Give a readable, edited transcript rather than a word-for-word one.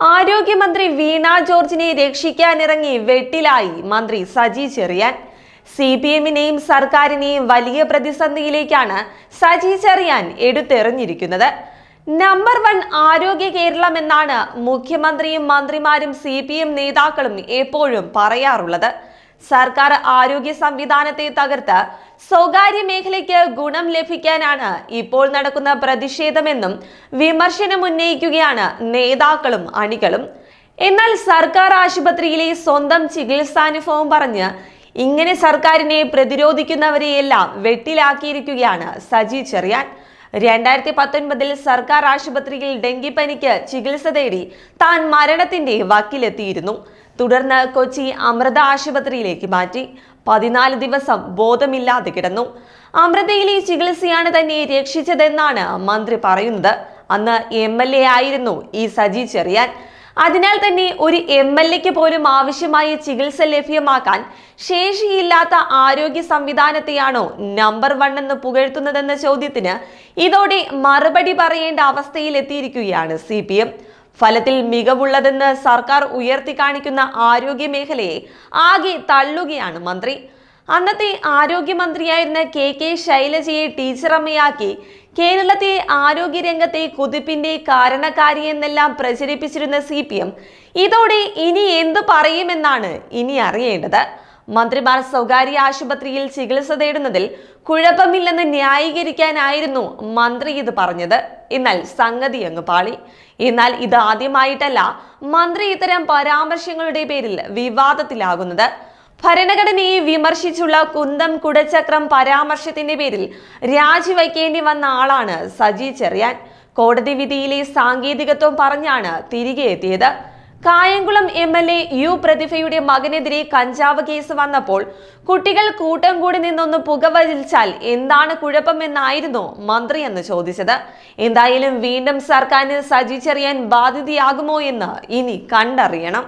ആരോഗ്യമന്ത്രി വീണ ജോർജിനെ രക്ഷിക്കാനിറങ്ങി വെട്ടിലായി മന്ത്രി സജി ചെറിയാൻ. CPM-നെയും സർക്കാരിനെയും വലിയ പ്രതിസന്ധിയിലേക്കാണ് സജി ചെറിയാൻ എടുത്തെറിഞ്ഞിരിക്കുന്നത്. നമ്പർ 1 ആരോഗ്യ കേരളം എന്നാണ് മുഖ്യമന്ത്രിയും മന്ത്രിമാരും CPM നേതാക്കളും എപ്പോഴും പറയാറുള്ളത്. സർക്കാർ ആരോഗ്യ സംവിധാനത്തെ തകർത്ത് സ്വകാര്യ മേഖലയ്ക്ക് ഗുണം ലഭിക്കാനാണ് ഇപ്പോൾ നടക്കുന്ന പ്രതിഷേധമെന്നും വിമർശനം ഉന്നയിക്കുകയാണ് നേതാക്കളും അണികളും. എന്നാൽ സർക്കാർ ആശുപത്രിയിലെ സ്വന്തം ചികിത്സാനുഭവം പറഞ്ഞ് ഇങ്ങനെ സർക്കാരിനെ പ്രതിരോധിക്കുന്നവരെയെല്ലാം വെട്ടിലാക്കിയിരിക്കുകയാണ് സജി ചെറിയാൻ. 2019 സർക്കാർ ആശുപത്രിയിൽ ഡെങ്കിപ്പനിക്ക് ചികിത്സ തേടി താൻ മരണത്തിന്റെ വക്കിലെത്തിയിരുന്നു. തുടർന്ന് കൊച്ചി അമൃത ആശുപത്രിയിലേക്ക് മാറ്റി. 14 ദിവസം ബോധമില്ലാതെ കിടന്നു. അമൃതയിലെ ചികിത്സയാണ് തന്നെ രക്ഷിച്ചതെന്നാണ് മന്ത്രി പറയുന്നത്. അന്ന് MLA ആയിരുന്നു ഈ സജി ചെറിയാൻ. അതിനാൽ തന്നെ ഒരു MLA-ക്ക് പോലും ആവശ്യമായ ചികിത്സ ലഭ്യമാക്കാൻ ശേഷിയില്ലാത്ത ആരോഗ്യ സംവിധാനത്തെയാണോ നമ്പർ 1 എന്ന് പുകഴ്ത്തുന്നതെന്ന ചോദ്യത്തിന് ഇതോടെ മറുപടി പറയേണ്ട അവസ്ഥയിലെത്തിയിരിക്കുകയാണ് CPM. ഫലത്തിൽ മികവുള്ളതെന്ന് സർക്കാർ ഉയർത്തി കാണിക്കുന്ന ആരോഗ്യ മേഖലയെ ആകെ തള്ളുകയാണ് മന്ത്രി. അന്നത്തെ ആരോഗ്യമന്ത്രിയായിരുന്ന KK ശൈലജയെ ടീച്ചറമ്മയാക്കി കേരളത്തെ ആരോഗ്യരംഗത്തെ കുതിപ്പിന്റെ കാരണക്കാരിയെന്നെല്ലാം പ്രചരിപ്പിച്ചിരുന്ന CPM ഇതോടെ ഇനി എന്തു പറയുമെന്നാണ് ഇനി അറിയേണ്ടത്. മന്ത്രിമാർ സ്വകാര്യ ആശുപത്രിയിൽ ചികിത്സ തേടുന്നതിൽ കുഴപ്പമില്ലെന്ന് ന്യായീകരിക്കാനായിരുന്നു മന്ത്രി ഇത് പറഞ്ഞത്. എന്നാൽ സംഗതി അങ്ങ് പാളി. എന്നാൽ ഇത് ആദ്യമായിട്ടല്ല മന്ത്രി ഇത്തരം പരാമർശങ്ങളുടെ പേരിൽ വിവാദത്തിലാകുന്നത്. ഭരണഘടനയെ വിമർശിച്ചുള്ള കുന്തം കുടച്ചക്രം പരാമർശത്തിന്റെ പേരിൽ രാജിവയ്ക്കേണ്ടി വന്ന ആളാണ് സജി ചെറിയാൻ. കോടതി വിധിയിലെ സാങ്കേതികത്വം പറഞ്ഞാണ് തിരികെ എത്തിയത്. കായംകുളം MLA U പ്രതിഭയുടെ മകനെതിരെ കഞ്ചാവ് കേസ് വന്നപ്പോൾ കുട്ടികൾ കൂട്ടം കൂടി നിന്നൊന്ന് പുകവലിച്ചാൽ എന്താണ് കുഴപ്പമെന്നായിരുന്നു മന്ത്രി എന്ന് ചോദിച്ചത്. എന്തായാലും വീണ്ടും സർക്കാരിന് സജി ചെറിയാൻ ബാധ്യതയാകുമോ എന്ന് ഇനി കണ്ടറിയണം.